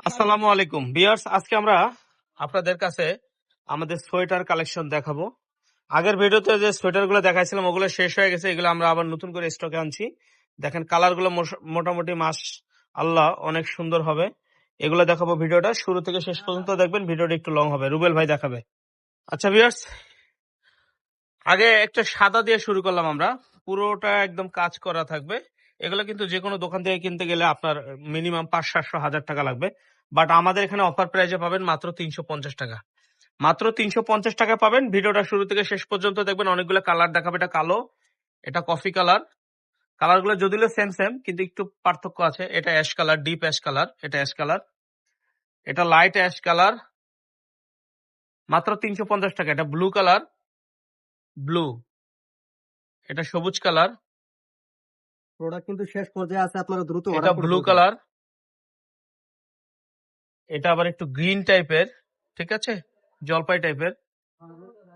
আসসালামু আলাইকুম ভিউয়ার্স, আজকে আমরা আপনাদের কাছে আমাদের সোয়েটার কালেকশন দেখাবো। আগের ভিডিওতে যে সোয়েটার গুলো দেখাইছিলাম ওগুলো শেষ হয়ে গেছে, এগুলো আমরা আবার নতুন করে স্টকে আনছি। দেখেন কালার গুলো মোটামুটি মাস আল্লাহ অনেক সুন্দর হবে। এগুলো দেখাবো, ভিডিওটা শুরু থেকে শেষ পর্যন্ত দেখবেন, ভিডিওটা একটু লং হবে। রুবেল ভাই দেখাবে। আচ্ছা ভিউয়ার্স, আগে একটা সাদা দিয়ে শুরু করলাম আমরা, পুরোটা একদম কাজ করা থাকবে। এগুলো কিন্তু যে কোনো দোকান থেকে কিনতে গেলে আপনার মিনিমাম 500-700 হাজার টাকা লাগবে, বাট আমাদের এখানে অফার প্রাইজে পাবেন মাত্র 350 টাকা। মাত্র 350 টাকা পাবেন। ভিডিওটা শুরু থেকে শেষ পর্যন্ত দেখবেন, অনেকগুলো কালার দেখাবে। এটা কালো, এটা কফি কালার। কালার গুলো যদিও সেম সেম কিন্তু একটু পার্থক্য আছে। এটা ash colour, deep ash colour, এটা অ্যাশ কালার, এটা লাইট অ্যাশ কালার। মাত্র 350 টাকা। এটা ব্লু কালার, ব্লু, এটা সবুজ কালার, প্রোডাক্ট কিন্তু শেষ পর্যায়ে আছে, আপনারা দ্রুত এটা অর্ডার করে ব্লু ফেলবেন। কালার, এটা আবার একটু গ্রিন টাইপের, ঠিক আছে, জলপাই টাইপের।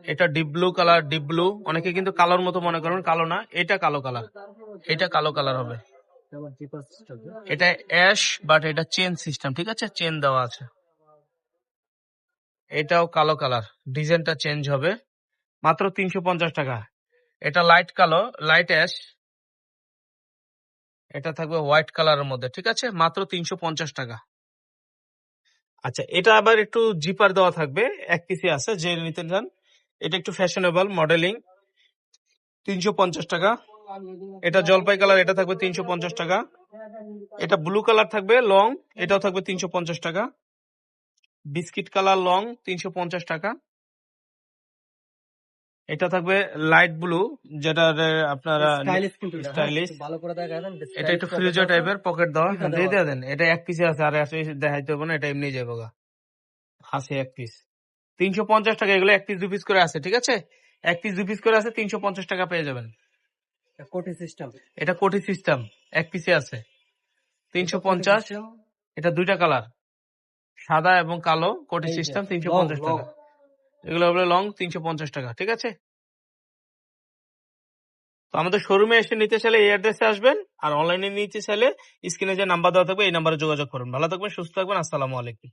এটা deep blue colour, deep blue. অনেকে কিন্তু কালোর মতো মনে করেন, কালো না, এটা কালো কালার, এটা কালো কালার হবে। আবার জিপার সিস্টেম। এটা অ্যাশ, বাট এটা চেন সিস্টেম, ঠিক আছে, চেন দেওয়া আছে। এটাও কালো কালার, ডিজাইনটা চেঞ্জ হবে। মাত্র 350 টাকা। এটা লাইট কালো, লাইট অ্যাশ, এটা থাকবে হোয়াইট কালারের মধ্যে, ঠিক আছে, মাত্র 350 টাকা। আচ্ছা, এটা আবার একটু জিপার দেওয়া থাকবে, এক পিসি আছে, যে নিতে চান। এটা একটু ফ্যাশনেবল মডেলিং, 350 টাকা। এটা জলপাই কালার, এটা থাকবে 350 টাকা। এটা ব্লু কালার থাকবে লং, এটাও থাকবে 350 টাকা। বিস্কিট কালার লং, 350 টাকা। এটা থাকবে লাইট ব্লু, যেটা আপনারা স্টাইলিশ কিন্তু এটা, হ্যাঁ, স্টাইলিশ। একটু ভালো করে দেখাবেন। এটা একটু ফ্রিজো টাইপের, পকেট দেওয়া, দিয়ে দিয়ে দেন। এটা এক পিসে আছে, আর দেখাইতে হবে না, এটা এমনি যাবো গা। আছে এক পিস, 350 টাকা। এগুলো এক পিস 2 পিস করে আছে, ঠিক আছে, এক পিস 2 পিস করে আছে, 350 টাকা পেয়ে যাবেন। কোটি সিস্টেম। এটা কোটি সিস্টেম, এক পিসে আছে, 350। এটা দুইটা কালার, সাদা এবং কালো, কোটি সিস্টেম, 350 টাকা। এগুলো হলো লং, 350 টাকা, ঠিক আছে। তো আমাদের শোরুমে এসে নিতে চাইলে এই অ্যাড্রেসে আসবেন, আর অনলাইনে নিতে চাইলে স্ক্রিনে যে নাম্বার দেওয়া থাকবে এই নাম্বারে যোগাযোগ করুন। ভালো থাকবেন, সুস্থ থাকবেন, আসসালামু আলাইকুম।